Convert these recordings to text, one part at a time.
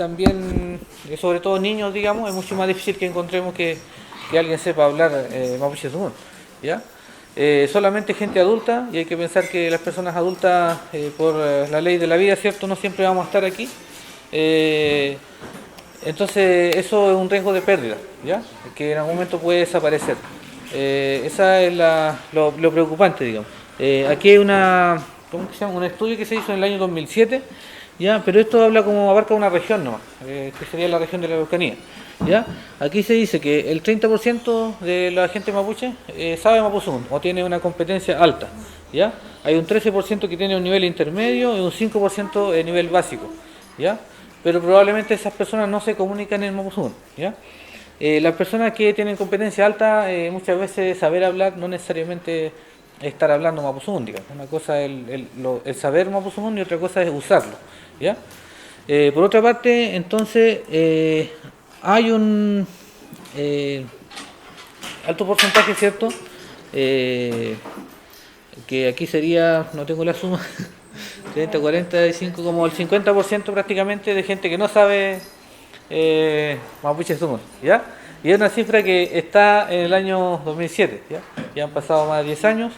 también, sobre todo niños, digamos, es mucho más difícil que encontremos que alguien sepa hablar mapuche Zumún, ¿ya? Solamente gente adulta, y hay que pensar que las personas adultas, por la ley de la vida, ¿cierto?, no siempre vamos a estar aquí. Eh, entonces, eso es un riesgo de pérdida, ¿ya? Que en algún momento puede desaparecer. Esa es lo preocupante, digamos. Aquí hay ¿cómo que se llama? Un estudio que se hizo en el año 2007, ¿ya? Pero esto habla como abarca una región nomás, que sería la región de la Araucanía, ¿ya? Aquí se dice que el 30% de la gente mapuche sabe mapuzungún o tiene una competencia alta, ¿ya? Hay un 13% que tiene un nivel intermedio y un 5% de nivel básico, ¿ya? Pero probablemente esas personas no se comunican en mapuzungún, ¿ya? Las personas que tienen competencia alta, muchas veces saber hablar no necesariamente estar hablando mapuzungún, digamos. Una cosa es el saber mapuzungún y otra cosa es usarlo, ¿ya? Por otra parte, entonces, hay un alto porcentaje, ¿cierto? Eh, que aquí sería, no tengo la suma, 30, 45, como el 50% prácticamente de gente que no sabe mapuche Zumún, ¿ya? Y es una cifra que está en el año 2007, ¿ya? Ya han pasado más de 10 años,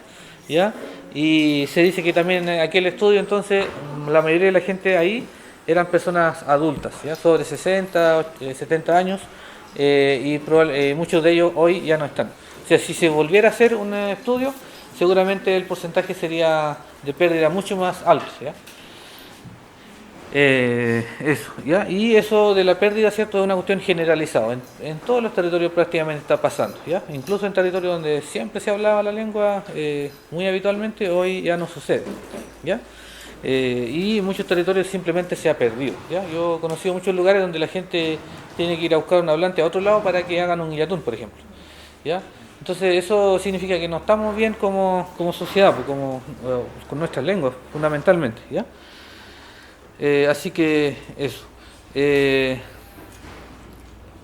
¿ya? Y se dice que también en aquel estudio, entonces, la mayoría de la gente ahí eran personas adultas, ¿ya? Sobre 60, 70 años, y muchos de ellos hoy ya no están. O sea, si se volviera a hacer un estudio, seguramente el porcentaje sería de pérdida mucho más alto, ¿ya? Eso, ¿ya? Y eso de la pérdida, ¿cierto?, es una cuestión generalizada. En todos los territorios prácticamente está pasando, ¿ya? Incluso en territorios donde siempre se hablaba la lengua muy habitualmente, hoy ya no sucede, ¿ya? Y en muchos territorios simplemente se ha perdido, ¿ya? Yo he conocido muchos lugares donde la gente tiene que ir a buscar un hablante a otro lado para que hagan un yatún, por ejemplo, ¿ya? Entonces eso significa que no estamos bien como sociedad, pues, con nuestras lenguas, fundamentalmente, ¿ya? Así que eso. Eh,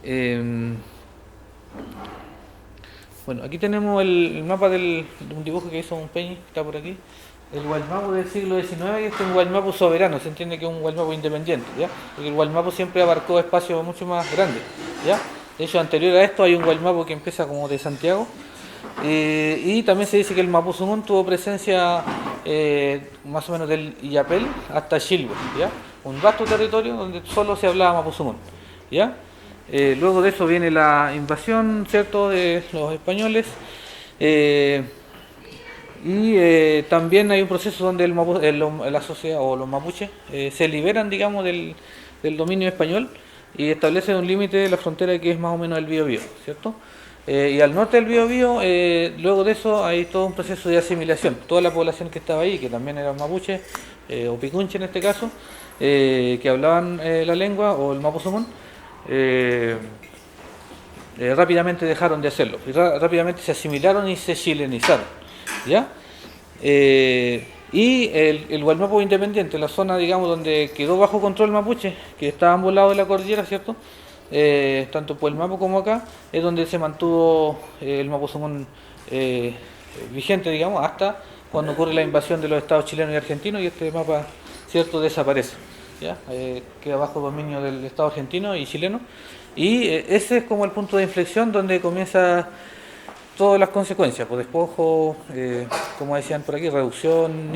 em, bueno, aquí tenemos el mapa de un dibujo que hizo un Peñi, que está por aquí. El Gualmapu del siglo XIX, y este es un Gualmapu soberano, se entiende que es un Gualmapu independiente, ¿ya? Porque el Gualmapu siempre abarcó espacios mucho más grandes, ¿ya? De hecho, anterior a esto hay un Gualmapu que empieza como de Santiago, y también se dice que el Mapuzungún tuvo presencia más o menos del Illapel hasta Chilbo, ¿ya? Un vasto territorio donde solo se hablaba Mapuzungún, ¿ya? Luego de eso viene la invasión, ¿cierto?, de los españoles, y también hay un proceso donde la sociedad o los mapuches se liberan, digamos, del dominio español y establecen un límite de la frontera que es más o menos el Biobío, ¿cierto? Y al norte del Biobío, luego de eso hay todo un proceso de asimilación. Toda la población que estaba ahí, que también eran mapuches, o picunche en este caso, que hablaban la lengua o el mapuzungún, rápidamente dejaron de hacerlo. Y rápidamente se asimilaron y se chilenizaron, ¿ya? Y el Gualmapu independiente, la zona, digamos, donde quedó bajo control mapuche, que está a ambos lados de la cordillera, ¿cierto? Tanto por el Mapu como acá, es donde se mantuvo el Mapuzungún vigente, digamos, hasta cuando ocurre la invasión de los estados chilenos y argentinos y este mapa, ¿cierto?, desaparece, ¿ya? Queda bajo dominio del estado argentino y chileno, y ese es como el punto de inflexión donde comienza todas las consecuencias, pues despojo, como decían por aquí, reducción,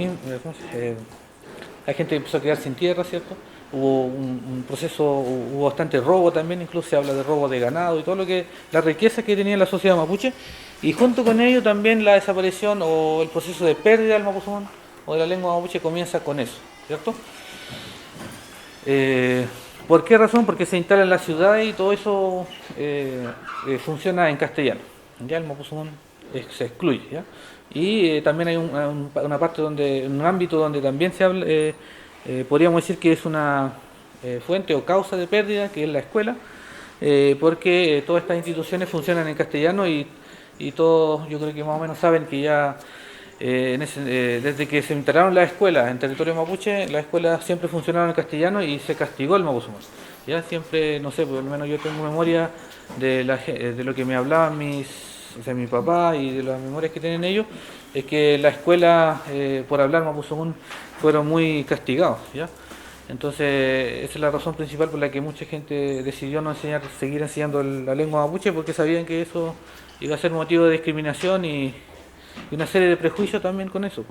la gente empezó a quedar sin tierra, ¿cierto? Hubo un proceso, hubo bastante robo también, incluso se habla de robo de ganado y todo lo que, la riqueza que tenía la sociedad mapuche, y junto con ello también la desaparición o el proceso de pérdida del mapuzungún o de la lengua mapuche comienza con eso, ¿cierto? ¿Por qué razón? Porque se instala en la ciudad y todo eso funciona en castellano. Ya el mapuzungún se excluye, ¿ya? Y también hay una parte donde, un ámbito donde también se habla, podríamos decir que es una fuente o causa de pérdida, que es la escuela, porque todas estas instituciones funcionan en castellano y todos, yo creo que más o menos saben que ya desde que se instalaron las escuelas en territorio mapuche, las escuelas siempre funcionaron en castellano y se castigó el mapuzungún. Ya siempre, no sé, por lo menos yo tengo memoria de lo que me hablaban o sea, mi papá y de las memorias que tienen ellos, es que la escuela por hablar mapuzungún fueron muy castigados, ¿ya? Entonces, esa es la razón principal por la que mucha gente decidió no seguir enseñando la lengua mapuche, porque sabían que eso iba a ser motivo de discriminación y una serie de prejuicios también con eso.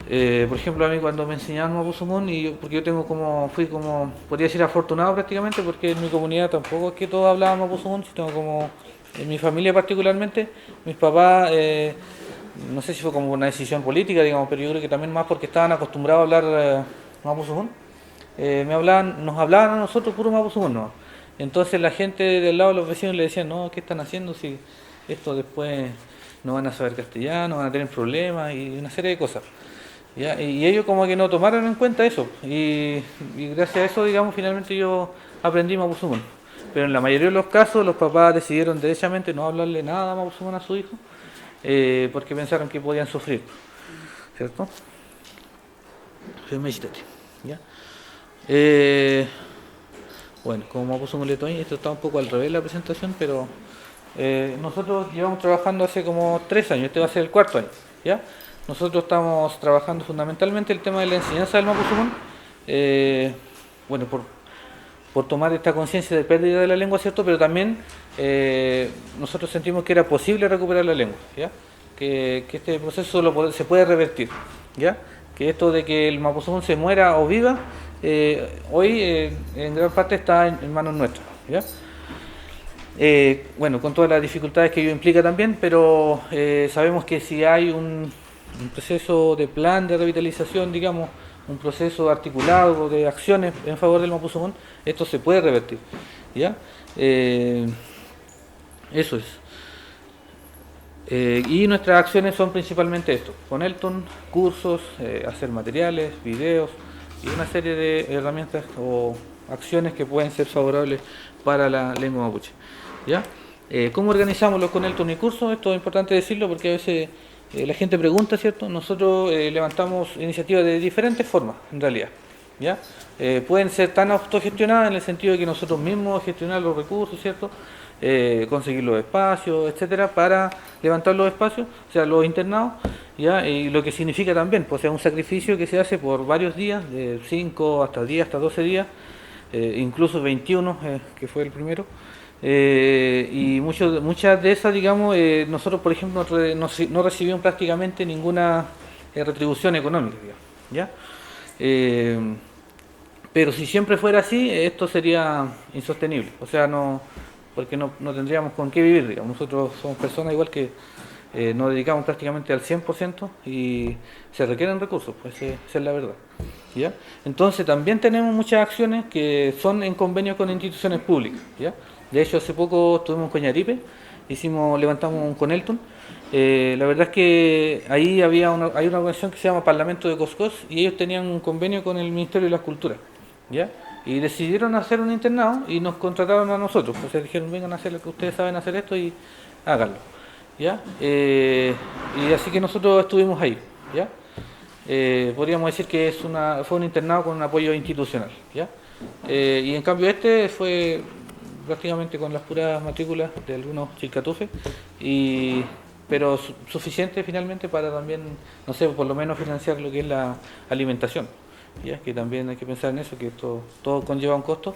Por ejemplo, a mí cuando me enseñaban Mapuzungún, porque yo fui como, podría decir afortunado prácticamente, porque en mi comunidad tampoco es que todos hablaban Mapuzungún, sino como en mi familia particularmente, mis papás, no sé si fue como una decisión política, digamos, pero yo creo que también más porque estaban acostumbrados a hablar Mapuzungún, nos hablaban a nosotros puro Mapuzungún, ¿no? Entonces la gente del lado de los vecinos le decían, no, ¿qué están haciendo si esto después no van a saber castellano, van a tener problemas y una serie de cosas? ¿Ya? Y ellos como que no tomaron en cuenta eso. Y gracias a eso, digamos, finalmente yo aprendí Mapuzungún. Pero en la mayoría de los casos los papás decidieron derechamente no hablarle nada a Mapuzungún a su hijo porque pensaron que podían sufrir. ¿Cierto? ¿Ya? Bueno, como Mapuzungún Letoño, esto está un poco al revés la presentación, pero nosotros llevamos trabajando hace como 3 años, este va a ser el 4.º año. ¿Ya? Nosotros estamos trabajando fundamentalmente el tema de la enseñanza del Mapuzungún, bueno, por tomar esta conciencia de pérdida de la lengua, ¿cierto? Pero también nosotros sentimos que era posible recuperar la lengua, ¿ya? Que este proceso se puede revertir, ¿ya? Que esto de que el Mapuzungún se muera o viva, hoy en gran parte está en manos nuestras, ¿ya? Bueno, con todas las dificultades que ello implica también, pero sabemos que si hay un proceso de plan de revitalización, digamos, un proceso articulado de acciones en favor del Mapuzungún, esto se puede revertir, ¿ya? Eso es. Y nuestras acciones son principalmente esto, con Elton, cursos, hacer materiales, videos y una serie de herramientas o acciones que pueden ser favorables para la lengua mapuche, ¿ya? ¿Cómo organizamos los Conelton y cursos? Esto es importante decirlo porque a veces la gente pregunta, ¿cierto? Nosotros levantamos iniciativas de diferentes formas, en realidad, ¿ya? Pueden ser tan autogestionadas en el sentido de que nosotros mismos gestionar los recursos, ¿cierto? Conseguir los espacios, etcétera, para levantar los espacios, o sea, los internados, ¿ya? Y lo que significa también, pues, o sea, un sacrificio que se hace por varios días, de 5 hasta 10, hasta 12 días, incluso 21, que fue el primero. Y muchas de esas, digamos, nosotros, por ejemplo, no recibimos prácticamente ninguna retribución económica, digamos, ¿ya? Pero si siempre fuera así, esto sería insostenible, o sea, porque no tendríamos con qué vivir, digamos. Nosotros somos personas igual que nos dedicamos prácticamente al 100% y se requieren recursos, pues esa es la verdad, ¿ya? Entonces también tenemos muchas acciones que son en convenio con instituciones públicas, ¿ya? De hecho, hace poco estuvimos en Coñaripe, levantamos un Conelton. La verdad es que ahí hay una organización que se llama Parlamento de Coscos y ellos tenían un convenio con el Ministerio de las Culturas, ¿ya? Y decidieron hacer un internado y nos contrataron a nosotros. O sea, dijeron, vengan a hacer lo que ustedes saben hacer esto y háganlo, ¿ya? Y así que nosotros estuvimos ahí, ¿ya? Podríamos decir que fue un internado con un apoyo institucional, ¿ya? Y en cambio este fue prácticamente con las puras matrículas de algunos chilcatufes, pero suficiente finalmente para también, no sé, por lo menos financiar lo que es la alimentación, ¿ya? Que también hay que pensar en eso, que todo conlleva un costo,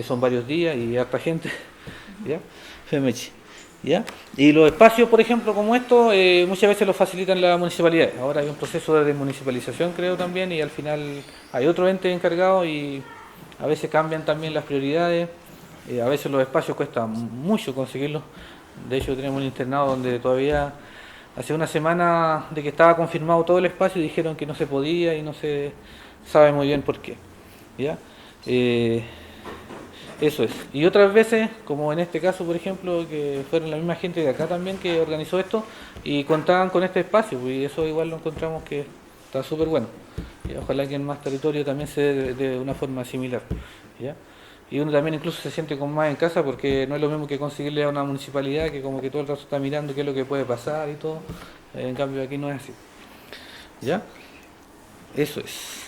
son varios días y harta gente, ¿ya? Femechi, ¿ya? Y los espacios, por ejemplo, como estos, muchas veces los facilitan las municipalidades. Ahora hay un proceso de desmunicipalización, creo, también, y al final hay otro ente encargado y a veces cambian también las prioridades. A veces los espacios cuesta mucho conseguirlos. De hecho, tenemos un internado donde todavía hace una semana de que estaba confirmado todo el espacio y dijeron que no se podía y no se sabe muy bien por qué, ¿ya? Eso es. Y otras veces, como en este caso, por ejemplo, que fueron la misma gente de acá también que organizó esto y contaban con este espacio, y eso igual lo encontramos que está súper bueno. Y ojalá que en más territorio también se dé de una forma similar, ¿ya? Y uno también incluso se siente como más en casa porque no es lo mismo que conseguirle a una municipalidad que como que todo el rato está mirando qué es lo que puede pasar y todo. En cambio aquí no es así, ¿ya? Eso es.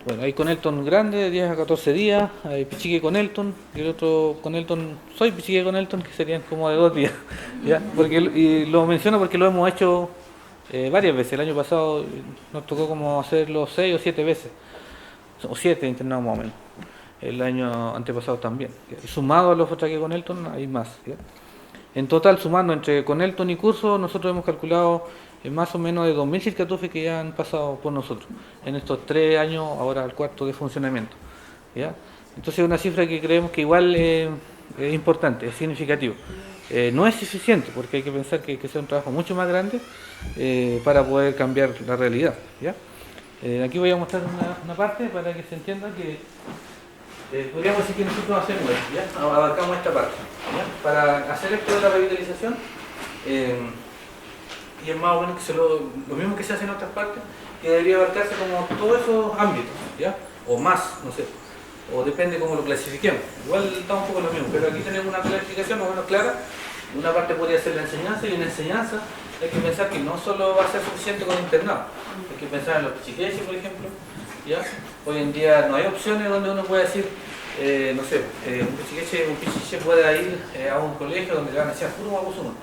Bueno, hay Conelton grande de 10 a 14 días, hay Pichique Conelton, y el otro Conelton, soy Pichique Conelton, que serían como de 2 días, ¿ya? Y lo menciono porque lo hemos hecho varias veces. El año pasado nos tocó como hacerlo 6 o 7 veces. o 7 internados más o menos. El año antepasado también. Y sumado a los otros que con Elton, hay más. ¿Ya? En total, sumando entre con Elton y curso, nosotros hemos calculado más o menos de 2.000 circatufes que ya han pasado por nosotros en estos 3 años, ahora el cuarto de funcionamiento. ¿Ya? Entonces es una cifra que creemos que igual es importante, es significativo. No es suficiente porque hay que pensar que sea un trabajo mucho más grande para poder cambiar la realidad. ¿Ya? Aquí voy a mostrar una parte para que se entienda que podríamos decir que nosotros hacemos esto, ¿ya? Abarcamos esta parte. ¿Ya? Para hacer esto de la revitalización, y es más o menos que lo mismo que se hace en otras partes, que debería abarcarse como todos esos ámbitos, ¿ya? O más, no sé, o depende cómo lo clasifiquemos. Igual está un poco lo mismo, pero aquí tenemos una clasificación más o menos clara. Una parte podría ser la enseñanza, y en la enseñanza hay que pensar que no solo va a ser suficiente con internado, hay que pensar en los pichiqueches, por ejemplo. ¿Ya? Hoy en día no hay opciones donde uno pueda decir, no sé, un pichiche pueda ir a un colegio donde le van a hacer puro Mapuzungún.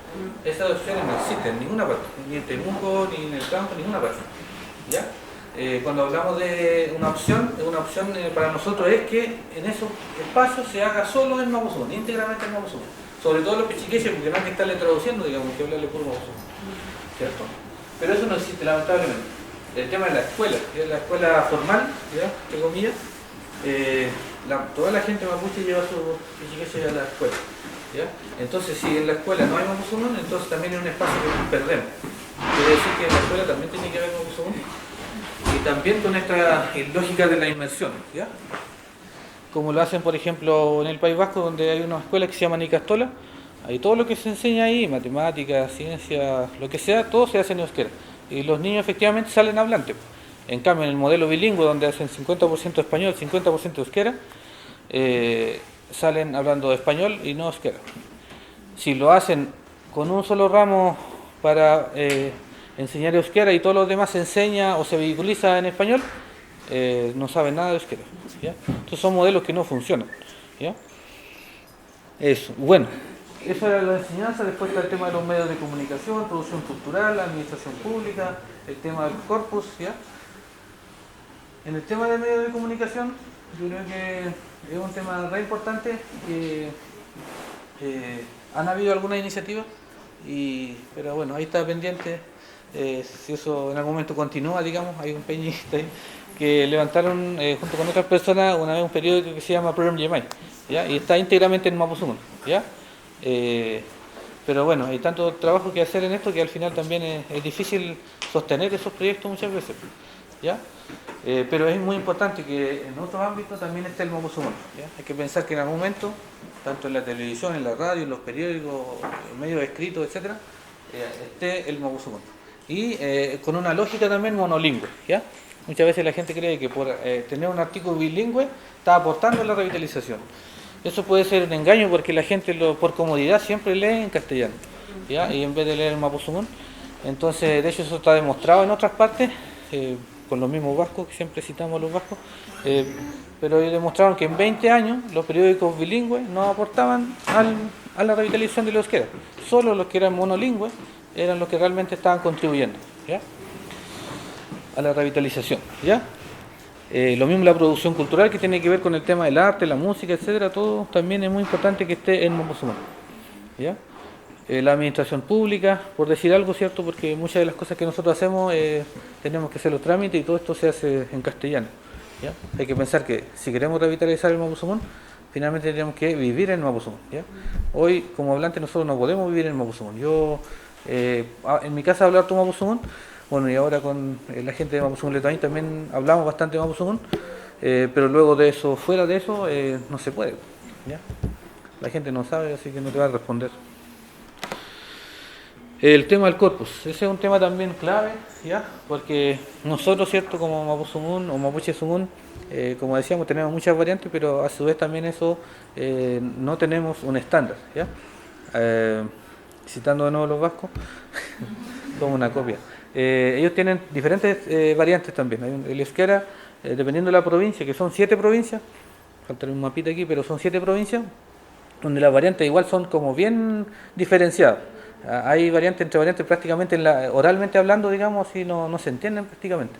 Esas opciones no existen en ninguna parte, ni en Temuco, ni en el campo, en ninguna parte. ¿Ya? Cuando hablamos de una opción para nosotros es que en esos espacios se haga solo en Mapuzungún, íntegramente en Mapuzungún. Sobre todo los pichiqueches, porque no hay que estarle traduciendo, digamos, que hablarle puro Mapuzungún. ¿Cierto? Pero eso no existe, lamentablemente. El tema de la escuela, que es la escuela formal, ¿ya? Entre comillas, toda la gente mapuche lleva su pichiqueche a la escuela. ¿Ya? Entonces, si en la escuela no hay Mapuzungún, entonces también es un espacio que perdemos. Quiere decir que en la escuela también tiene que haber Mapuzungún. Y también con esta lógica de la inmersión, ¿ya? Como lo hacen, por ejemplo, en el País Vasco, donde hay una escuela que se llama Nicastola, ahí todo lo que se enseña ahí, matemáticas, ciencias, lo que sea, todo se hace en euskera. Y los niños efectivamente salen hablantes. En cambio, en el modelo bilingüe, donde hacen 50% español, 50% euskera, salen hablando español y no euskera. Si lo hacen con un solo ramo para enseñar euskera y todos los demás se enseña o se vehiculiza en español, no saben nada de euskera. ¿Ya? Entonces son modelos que no funcionan. ¿Ya? Eso, bueno. Eso era la enseñanza. Después está el tema de los medios de comunicación, producción cultural, administración pública, el tema del corpus, ¿ya? En el tema de medios de comunicación, yo creo que es un tema re importante, que han habido algunas iniciativas, pero bueno, ahí está pendiente, si eso en algún momento continúa, digamos, hay un peñista que levantaron junto con otras personas una vez un periódico que se llama Program Yemay, ¿ya? Y está íntegramente en Mapuzungún, ¿ya? Pero bueno, hay tanto trabajo que hacer en esto que al final también es difícil sostener esos proyectos muchas veces, ¿ya? Pero es muy importante que en otros ámbitos también esté el Mapuzungún, ¿ya? Hay que pensar que en algún momento, tanto en la televisión, en la radio, en los periódicos, en medios escritos, etcétera, esté el Mapuzungún. Y con una lógica también monolingüe, ¿ya? Muchas veces la gente cree que por tener un artículo bilingüe está aportando a la revitalización. Eso puede ser un engaño porque la gente por comodidad siempre lee en castellano, ¿ya? Y en vez de leer en Mapuzungún. Entonces, de hecho, eso está demostrado en otras partes, con los mismos vascos, que siempre citamos a los vascos, pero demostraron que en 20 años los periódicos bilingües no aportaban a la revitalización de la euskera. Solo los que eran monolingües eran los que realmente estaban contribuyendo, ¿ya? A la revitalización, ¿ya? Lo mismo la producción cultural, que tiene que ver con el tema del arte, la música, etcétera, todo también es muy importante que esté en Mapuzungún, ¿ya? La administración pública, por decir algo, ¿cierto? Porque muchas de las cosas que nosotros hacemos tenemos que hacer los trámites y todo esto se hace en castellano, ¿ya? Hay que pensar que si queremos revitalizar el Mapuzungún, finalmente tenemos que vivir en Mapuzungún, ¿ya? Hoy, como hablante, nosotros no podemos vivir en Mapuzungún. Yo, en mi casa hablar tu Mapuzungún. Bueno, y ahora con la gente de Mapuzungún Letoain también hablamos bastante de Mapuzungún, pero luego de eso, fuera de eso, no se puede, ¿ya? La gente no sabe, así que no te va a responder. El tema del corpus, ese es un tema también clave, ¿ya? Porque nosotros, ¿cierto? Como Mapuzungún o Mapuche-Zungún, como decíamos, tenemos muchas variantes, pero a su vez también eso no tenemos un estándar, ¿ya? Citando de nuevo los vascos, como una copia. Ellos tienen diferentes variantes también. Hay el euskera, dependiendo de la provincia, que son 7 provincias, faltaría un mapita aquí, pero son 7 provincias, donde las variantes igual son como bien diferenciadas. Hay variantes entre variantes prácticamente oralmente hablando, digamos, y no se entienden prácticamente,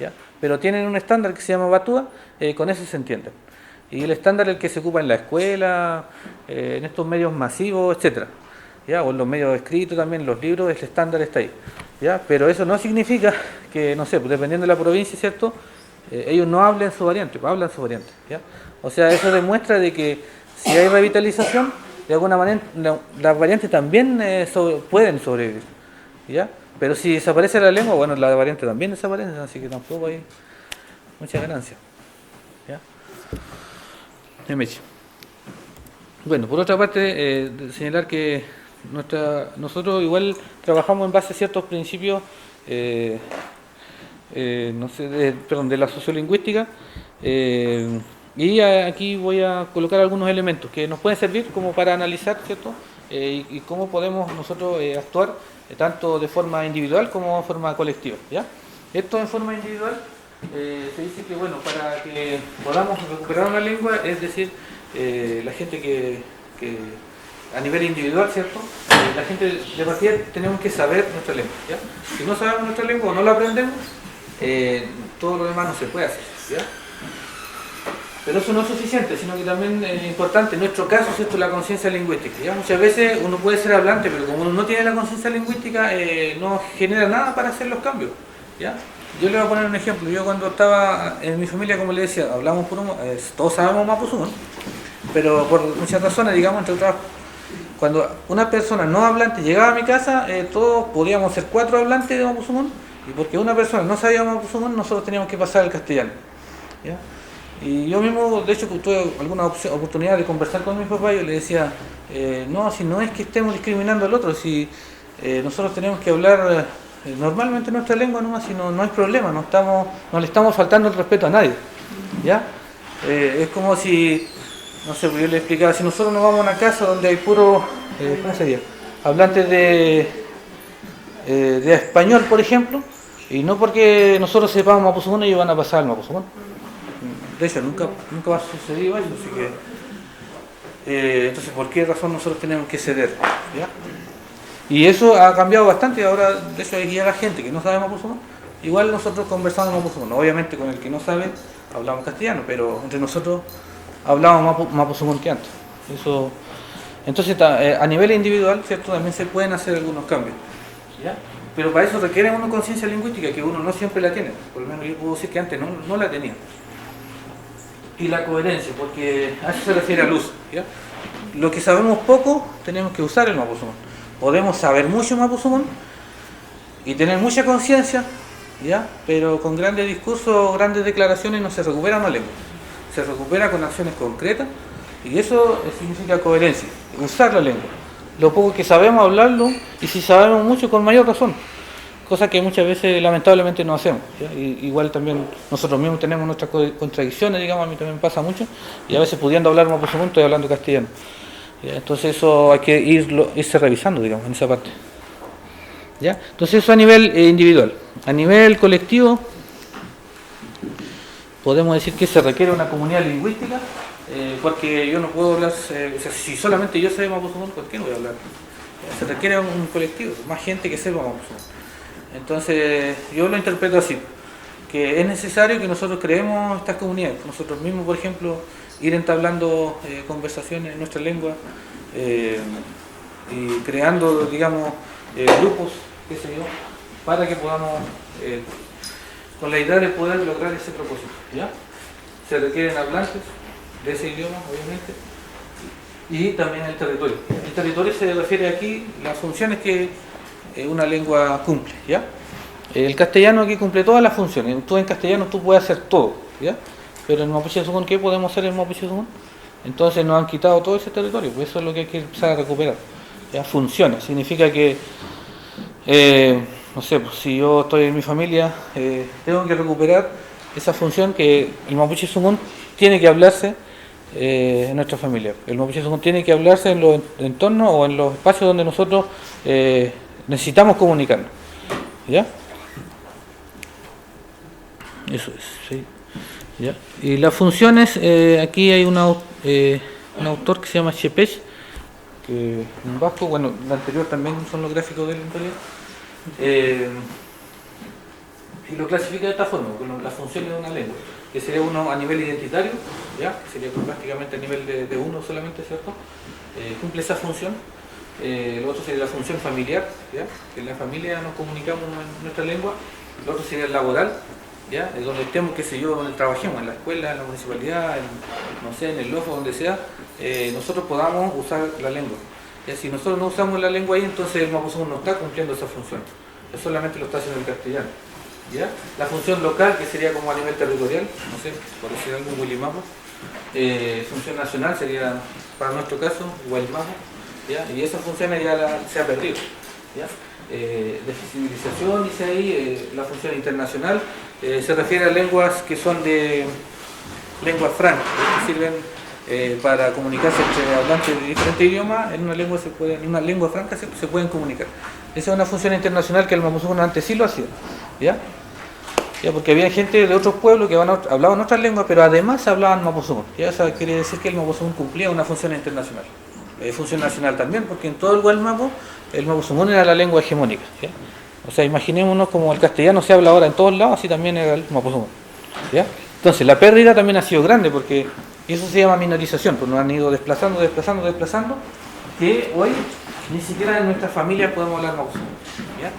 ¿ya? pero tienen un estándar que se llama Batua, con ese se entienden. Y el estándar es el que se ocupa en la escuela, en estos medios masivos, etcétera, ¿ya? O en los medios escritos también, los libros, el estándar está ahí, ¿ya? Pero eso no significa que, no sé, pues dependiendo de la provincia, ¿cierto? Ellos no hablen su variante, pues hablan su variante, ¿ya? O sea, eso demuestra de que si hay revitalización, de alguna manera las variantes también pueden sobrevivir, ¿ya? Pero si desaparece la lengua, bueno, la variante también desaparece, así que tampoco hay mucha ganancia, ¿ya? Bueno, por otra parte, señalar que nosotros igual trabajamos en base a ciertos principios de la sociolingüística, y aquí voy a colocar algunos elementos que nos pueden servir como para analizar, ¿cierto? Y cómo podemos nosotros actuar tanto de forma individual como de forma colectiva, ¿ya? Esto en forma individual se dice que, bueno, para que podamos recuperar una lengua, es decir, la gente que a nivel individual, ¿cierto? La gente de partida tenemos que saber nuestra lengua, ¿ya? Si no sabemos nuestra lengua o no la aprendemos, todo lo demás no se puede hacer, ¿ya? Pero eso no es suficiente, sino que también es importante, en nuestro caso, ¿cierto?, la conciencia lingüística, ¿ya? Muchas veces uno puede ser hablante, pero como uno no tiene la conciencia lingüística, no genera nada para hacer los cambios, ¿ya? Yo le voy a poner un ejemplo. Yo cuando estaba en mi familia, como le decía, hablamos todos sabemos mapuzungún, pero por muchas razones, digamos, entre otras, cuando una persona no hablante llegaba a mi casa, todos podíamos ser 4 hablantes de mapuzungún, y porque una persona no sabía mapuzungún, nosotros teníamos que pasar al castellano, ¿ya? Y yo mismo, de hecho, tuve alguna oportunidad de conversar con mi papá, y yo le decía, no, si no es que estemos discriminando al otro, si nosotros tenemos que hablar normalmente nuestra lengua nomás, si no hay problema, no le estamos faltando el respeto a nadie, ¿ya? Es como si, no sé, pues yo le explicaba, si nosotros nos vamos a una casa donde hay puro, ¿cómo sería?, hablantes de español, por ejemplo, y no porque nosotros sepamos mapuzungún, ellos van a pasar al mapuzungún. De hecho, nunca va a suceder eso, así que entonces, ¿por qué razón nosotros tenemos que ceder? ¿Ya? Y eso ha cambiado bastante. Ahora, de hecho, hay la gente que no sabe mapuzungún, igual nosotros conversamos mapuzungún. Obviamente con el que no sabe hablamos castellano, pero entre nosotros hablamos mapuzungún que antes. Eso, entonces, a nivel individual, ¿cierto?, también se pueden hacer algunos cambios, ¿ya? Pero para eso requiere una conciencia lingüística que uno no siempre la tiene. Por lo menos yo puedo decir que antes no la tenía. Y la coherencia, porque a eso se refiere al uso, ¿ya? Lo que sabemos poco, tenemos que usar el mapuzungún. Podemos saber mucho mapuzungún y tener mucha conciencia, ¿ya? Pero con grandes discursos, grandes declaraciones no se recupera una lengua. Se recupera con acciones concretas, y eso significa coherencia, usar la lengua. Lo poco que sabemos hablarlo, y si sabemos mucho, con mayor razón. Cosa que muchas veces lamentablemente no hacemos, ¿ya? Igual también nosotros mismos tenemos nuestras contradicciones, digamos, a mí también pasa mucho, y a veces pudiendo hablar mapuzungún estoy hablando castellano, ¿ya? Entonces eso hay que irse revisando, digamos, en esa parte, ¿ya? Entonces eso a nivel individual. A nivel colectivo podemos decir que se requiere una comunidad lingüística, porque yo no puedo hablar, o sea, si solamente yo sé mapuzungún, ¿por qué no voy a hablar? Se requiere un colectivo, más gente que sepa mapuzungún. Entonces, yo lo interpreto así, que es necesario que nosotros creemos estas comunidades, nosotros mismos, por ejemplo, ir entablando conversaciones en nuestra lengua, y creando, digamos, grupos, qué sé yo, para que podamos, con la idea de poder lograr ese propósito, ¿ya? Se requieren hablantes de ese idioma, obviamente, y también el territorio. El territorio se refiere aquí a las funciones que una lengua cumple, ¿ya? El castellano aquí cumple todas las funciones. Tú en castellano tú puedes hacer todo, ¿ya? Pero en Mapuche-Zungún, ¿qué podemos hacer en Mapuche-Zungún? Entonces nos han quitado todo ese territorio, pues eso es lo que hay que empezar a recuperar, ¿ya? Funciones, significa que no sé, pues si yo estoy en mi familia, tengo que recuperar esa función que el Mapuche-Zungún tiene que hablarse en nuestra familia. El Mapuche-Zungún tiene que hablarse en los entornos o en los espacios donde nosotros necesitamos comunicarnos, ¿ya? Eso es, sí, ¿ya? Y las funciones, aquí hay un autor que se llama Chepech, que un vasco, bueno, el anterior también son los gráficos de él en realidad, y lo clasifica de esta forma, con las funciones de una lengua, que sería uno a nivel identitario, ¿ya? Que sería prácticamente a nivel de uno solamente, ¿cierto? Cumple esa función. Lo otro sería la función familiar, ¿ya? Que en la familia nos comunicamos en nuestra lengua. Lo otro sería el laboral, ¿ya? Es donde estemos, qué sé yo, donde trabajemos, en la escuela, en la municipalidad, no sé, en el LOFO, donde sea, nosotros podamos usar la lengua. ¿Ya? Si nosotros no usamos la lengua ahí, entonces el mapuzungún no está cumpliendo esa función. Él solamente lo está haciendo el castellano. ¿Ya? La función local, que sería como a nivel territorial, no sé, por decir algo, Willimapo. Función nacional sería, para nuestro caso, Guaymapo. ¿Ya? Y esa función ya se ha perdido. ¿Ya? De flexibilización, dice ahí, la función internacional, se refiere a lenguas que son de lenguas francas, que sirven para comunicarse entre hablantes de diferentes idiomas. En una lengua franca se pueden comunicar. Esa es una función internacional que el mapuzungún antes sí lo hacía. ¿Ya? Ya, porque había gente de otros pueblos que hablaban otras lenguas, pero además hablaban mapuzungún. ¿Ya? Eso quiere decir que el mapuzungún cumplía una función internacional. Función nacional también, porque en todo el Gualmapu el mapuzungún era la lengua hegemónica. ¿Ya? O sea, imaginémonos como el castellano se habla ahora en todos lados, así también era el mapuzungún. ¿Ya? Entonces, la pérdida también ha sido grande, porque eso se llama minorización, pues nos han ido desplazando, que hoy ni siquiera en nuestras familias podemos hablar mapuzungún. ¿Ya?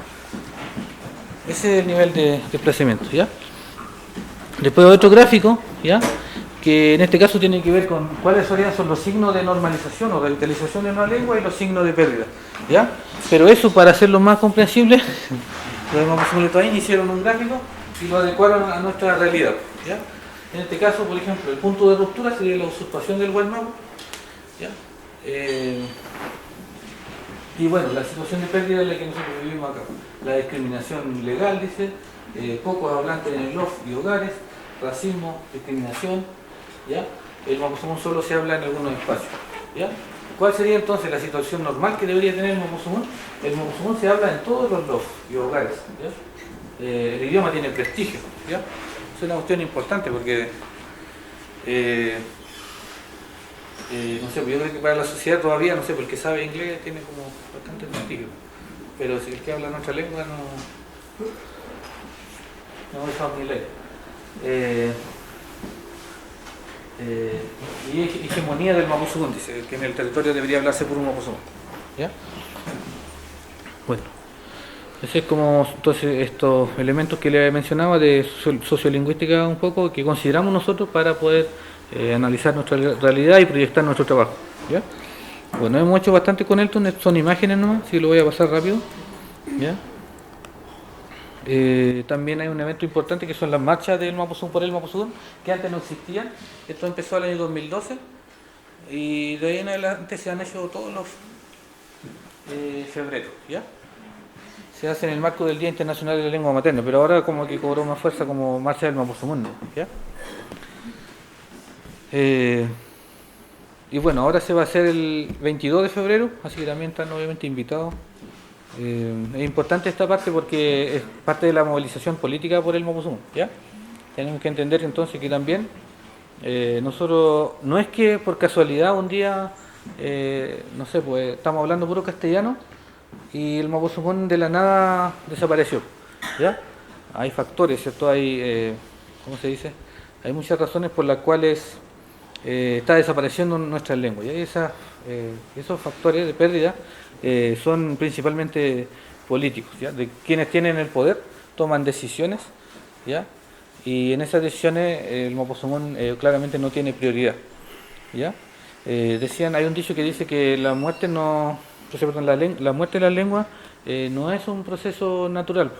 Ese es el nivel de desplazamiento, ¿ya? Después otro gráfico, ¿ya? Que en este caso tiene que ver con cuáles son los signos de normalización o revitalización de una lengua y los signos de pérdida, ¿ya? Pero eso, para hacerlo más comprensible, hicieron un gráfico y lo adecuaron a nuestra realidad, ¿ya? En este caso, por ejemplo, el punto de ruptura sería la usurpación del Gualmapu, ¿ya? Y bueno, la situación de pérdida es la que nosotros vivimos acá. La discriminación legal, dice, pocos hablantes en el LOF y hogares, racismo, discriminación, ¿ya? El mapuzungún solo se habla en algunos espacios, ¿ya? ¿Cuál sería entonces la situación normal que debería tener el mapuzungún? El mapuzungún se habla en todos los LOF y hogares, ¿ya? El idioma tiene prestigio, ¿ya? Es una cuestión importante porque no sé, yo creo que para la sociedad todavía, no sé, porque el que sabe inglés tiene como bastante prestigio, pero si el que habla nuestra lengua no es familiar. Y hegemonía del mapuzungún, dice, que en el territorio debería hablarse por un mapuzungún. ¿Ya? Bueno, ese es como entonces estos elementos que le mencionaba de sociolingüística un poco, que consideramos nosotros para poder analizar nuestra realidad y proyectar nuestro trabajo. ¿Ya? Bueno, hemos hecho bastante con esto, son imágenes nomás, así que lo voy a pasar rápido. ¿Ya? También hay un evento importante que son las marchas del mapuzungún por el mapuzungún, que antes no existían. Esto empezó el año 2012 y de ahí en adelante se han hecho todos los febrero, ¿ya? Se hace en el marco del Día Internacional de la Lengua Materna, pero ahora como que cobró más fuerza como marcha del mapuzungún, ¿ya? Y bueno, ahora se va a hacer el 22 de febrero, así que también están obviamente invitados. Es importante esta parte porque es parte de la movilización política por el mapuzungún, ¿ya? Tenemos que entender entonces que también nosotros, no es que por casualidad un día, no sé, pues estamos hablando puro castellano y el mapuzungún de la nada desapareció, ¿ya? Hay factores, ¿cierto? Hay, ¿cómo se dice? Hay muchas razones por las cuales está desapareciendo nuestras lenguas, ¿ya? Y esos factores de pérdida son principalmente políticos, ¿ya? De quienes tienen el poder, toman decisiones, ¿ya? Y en esas decisiones el mapuzungún claramente no tiene prioridad, ¿ya? Decían, hay un dicho que dice que la muerte la muerte de la lengua no es un proceso natural,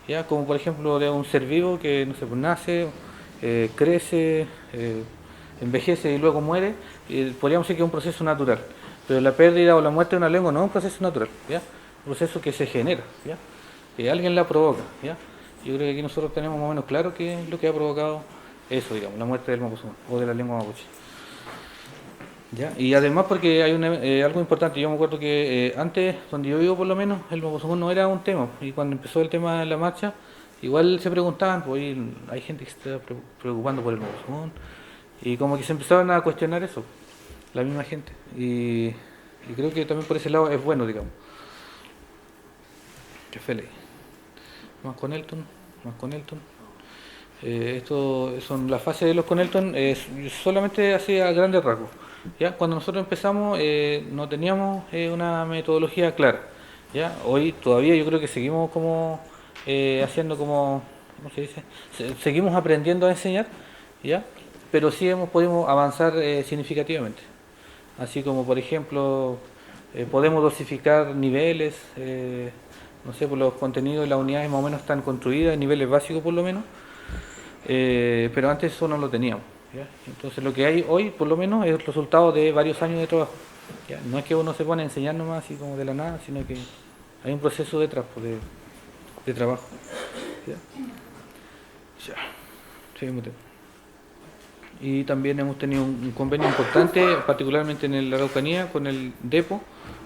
¿ya? Como por ejemplo de un ser vivo que no sé, pues nace, crece, envejece y luego muere, podríamos decir que es un proceso natural. Pero la pérdida o la muerte de una lengua no es un proceso natural, ¿ya? Un proceso que se genera, ¿ya? Que alguien la provoca, ¿ya? Yo creo que aquí nosotros tenemos más o menos claro qué es lo que ha provocado eso, digamos, la muerte del mapuzungún o de la lengua mapuche. ¿Ya? Y además porque hay algo importante, yo me acuerdo que antes, donde yo vivo por lo menos, el mapuzungún no era un tema, y cuando empezó el tema de la marcha, igual se preguntaban, pues hay gente que se está preocupando por el mapuzungún, y como que se empezaron a cuestionar eso, la misma gente, y creo que también por ese lado es bueno, digamos. Qué feliz. Más con Elton. más Conelton. Esto son las fases de los Conelton, solamente así a grandes rasgos. ¿Ya? Cuando nosotros empezamos no teníamos una metodología clara. ¿Ya? Hoy todavía yo creo que seguimos como haciendo como, ¿cómo se dice? Seguimos aprendiendo a enseñar, ¿ya? Pero sí hemos podido avanzar significativamente. Así como por ejemplo podemos dosificar niveles, no sé, por los contenidos y las unidades más o menos están construidas, niveles básicos por lo menos, pero antes eso no lo teníamos. ¿Ya? Entonces lo que hay hoy por lo menos es el resultado de varios años de trabajo. ¿Ya? No es que uno se pone a enseñar nomás así como de la nada, sino que hay un proceso detrás pues, de trabajo. ¿Ya? Ya. Seguimos. Y también hemos tenido un convenio importante, particularmente en la Araucanía, con el DEPO,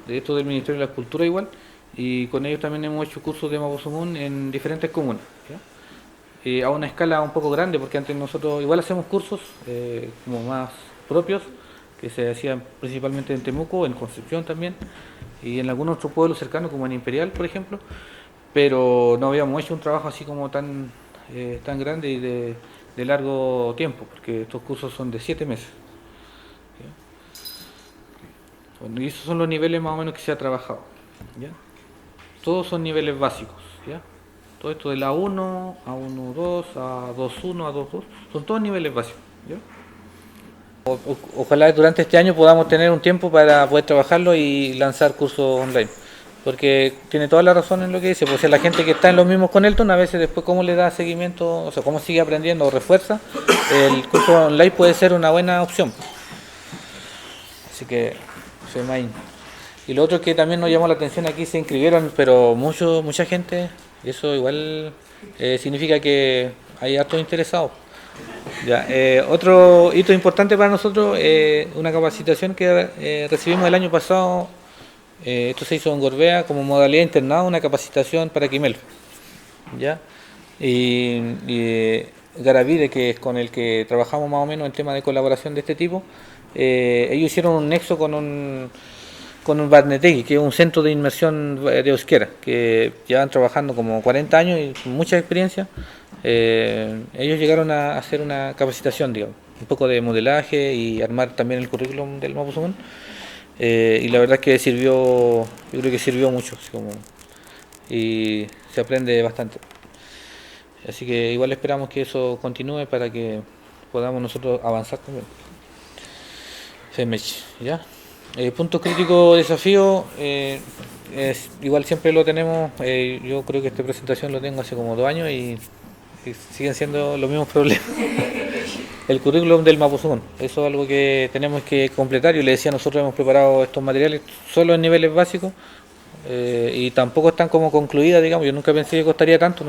de esto del Ministerio de la Cultura igual, y con ellos también hemos hecho cursos de Mapuzungún en diferentes comunas. ¿Ya? A una escala un poco grande, porque antes nosotros igual hacemos cursos como más propios, que se hacían principalmente en Temuco, en Concepción también, y en algunos otros pueblos cercanos, como en Imperial, por ejemplo, pero no habíamos hecho un trabajo así como tan grande y de largo tiempo, porque estos cursos son de 7 meses. ¿Ya? Bueno, y esos son los niveles más o menos que se ha trabajado. ¿Ya? Todos son niveles básicos. ¿Ya? Todo esto de la 1, A1-2, A2-1, A2-2, son todos niveles básicos. ¿Ya? Ojalá durante este año podamos tener un tiempo para poder trabajarlo y lanzar cursos online. Porque tiene toda la razón en lo que dice, pues la gente que está en los mismos con Elton, a veces después cómo le da seguimiento, o sea, cómo sigue aprendiendo o refuerza, el curso online puede ser una buena opción. Así que, FEMAIN. Y lo otro que también nos llamó la atención aquí, se inscribieron, pero mucha gente, y eso igual significa que hay hartos interesados. Ya, otro hito importante para nosotros, una capacitación que recibimos el año pasado. Esto se hizo en Gorbea como modalidad internada, una capacitación para Quimel. ¿Ya? Y Garavide, que es con el que trabajamos más o menos en temas de colaboración de este tipo, ellos hicieron un nexo con un Barnetegui, que es un centro de inmersión de euskera, que llevan trabajando como 40 años y con mucha experiencia. Ellos llegaron a hacer una capacitación, digamos, un poco de modelaje y armar también el currículum del Mapuzungún. Y la verdad es que yo creo que sirvió mucho, así como, y se aprende bastante. Así que igual esperamos que eso continúe para que podamos nosotros avanzar también. FEMECH, ¿ya? Punto crítico desafío, igual siempre lo tenemos, yo creo que esta presentación lo tengo hace como 2 años y siguen siendo los mismos problemas. El currículum del Mapuzungún, eso es algo que tenemos que completar. Yo le decía, nosotros hemos preparado estos materiales solo en niveles básicos y tampoco están como concluidas, digamos. Yo nunca pensé que costaría tanto.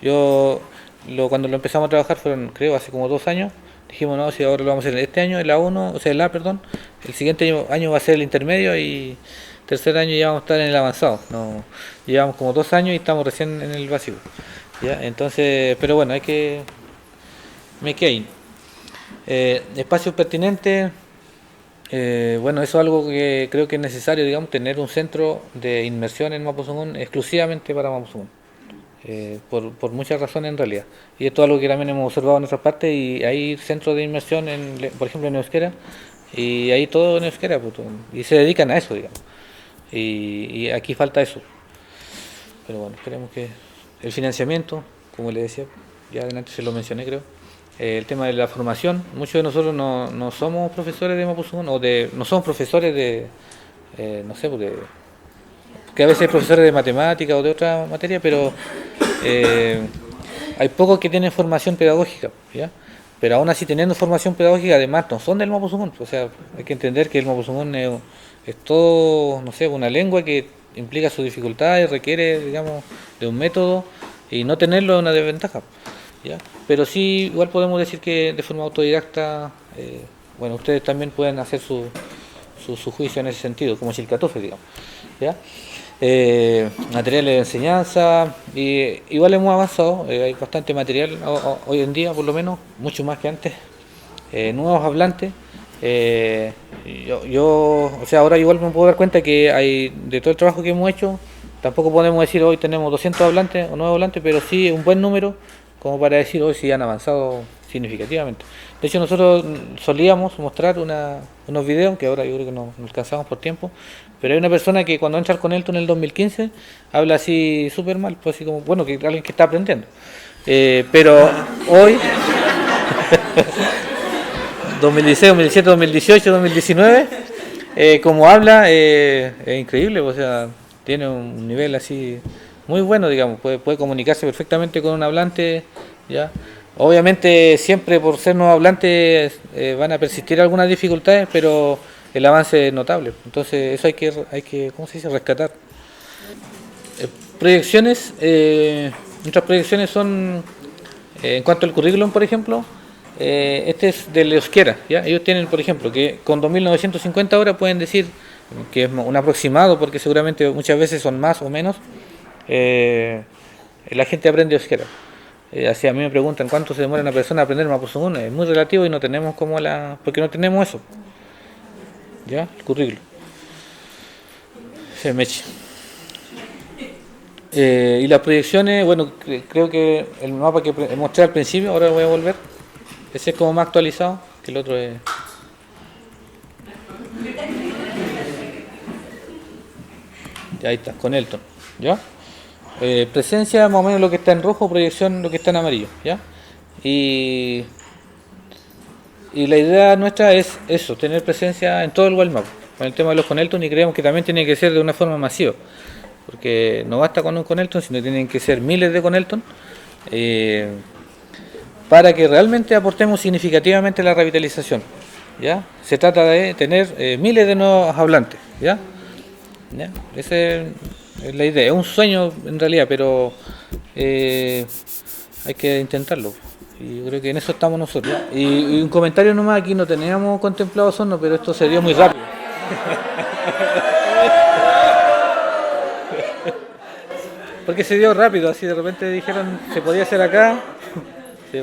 Cuando lo empezamos a trabajar fueron, creo, hace como 2 años. Dijimos, no, si ahora lo vamos a hacer este año, el A1, o sea, el A, perdón. El siguiente año va a ser el intermedio y tercer año ya vamos a estar en el avanzado. No, llevamos como 2 años y estamos recién en el básico. ¿Ya? Entonces, pero bueno, McCain. Espacios pertinentes. Bueno, eso es algo que creo que es necesario, digamos, tener un centro de inmersión en Mapuzungún exclusivamente para Mapuzungún. Por muchas razones en realidad. Y esto es algo que también hemos observado en otras partes y hay centros de inmersión, por ejemplo en euskera, y hay todo en euskera, pues, y se dedican a eso, digamos. Y aquí falta eso. Pero bueno, esperemos que el financiamiento, como les decía, ya adelante se lo mencioné creo. El tema de la formación, muchos de nosotros no somos profesores de Mapuzungún no somos profesores no sé, que a veces profesores de matemática o de otra materia, pero hay pocos que tienen formación pedagógica, ¿ya? Pero aún así teniendo formación pedagógica, además no son del Mapuzungún, o sea, hay que entender que el Mapuzungún es todo, no sé, una lengua que implica sus dificultades, requiere, digamos, de un método y no tenerlo es una desventaja. ¿Ya? Pero sí, igual podemos decir que de forma autodidacta, bueno, ustedes también pueden hacer su juicio en ese sentido, como Chilcatufe, digamos. ¿Ya? Materiales de enseñanza, igual hemos avanzado, hay bastante material hoy en día, por lo menos, mucho más que antes, nuevos hablantes. O sea, ahora igual me puedo dar cuenta que hay, de todo el trabajo que hemos hecho, Tampoco podemos decir hoy tenemos 200 hablantes o 9 hablantes, pero sí un buen número como para decir hoy sí han avanzado significativamente. De hecho, nosotros solíamos mostrar unos videos, que ahora yo creo que no alcanzamos por tiempo, pero hay una persona que cuando entra al Conelto en el 2015 habla así súper mal, pues así como, bueno, que alguien que está aprendiendo. Pero hoy, 2016, 2017, 2018, 2019, como habla, es increíble, o sea, tiene un nivel así muy bueno, digamos, puede comunicarse perfectamente con un hablante, ¿ya? Obviamente siempre por ser nuevos hablantes van a persistir algunas dificultades, pero el avance es notable. Entonces eso hay que ¿cómo se dice? Rescatar. Proyecciones, nuestras proyecciones son, en cuanto al currículum, por ejemplo, este es del euskera, ¿ya? Ellos tienen, por ejemplo, que con 2.950 horas pueden decir que es un aproximado, porque seguramente muchas veces son más o menos, la gente aprende euskera. Así a mí me preguntan cuánto se demora una persona a aprender Mapudungun, es muy relativo y no tenemos porque no tenemos eso, ¿ya? El currículum. Se me echa. Y las proyecciones, bueno, creo que el mapa que mostré al principio, ahora voy a volver. Ese es como más actualizado, que el otro es. Ya ahí está, con Elton, ¿ya? Presencia más o menos lo que está en rojo, proyección lo que está en amarillo, ¿ya? Y la idea nuestra es eso, tener presencia en todo el world map. Con el tema de los Conelton, y creemos que también tiene que ser de una forma masiva, porque no basta con un Conelton, sino tienen que ser miles de Conelton, para que realmente aportemos significativamente la revitalización, ¿ya? Se trata de tener miles de nuevos hablantes, ¿ya? ¿Ya? Esa es la idea, es un sueño en realidad, pero hay que intentarlo. Y yo creo que en eso estamos nosotros. Y un comentario nomás, aquí no teníamos contemplado Osorno, pero esto se dio muy rápido. Porque se dio rápido, así de repente dijeron se podía hacer acá. Sí.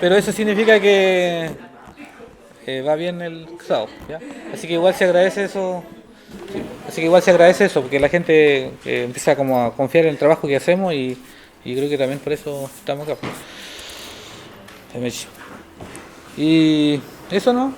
Pero eso significa que va bien el sábado, ¿ya? Así que igual se agradece eso. Sí. Así que igual se agradece eso, porque la gente empieza como a confiar en el trabajo que hacemos y creo que también por eso estamos acá. Y eso no,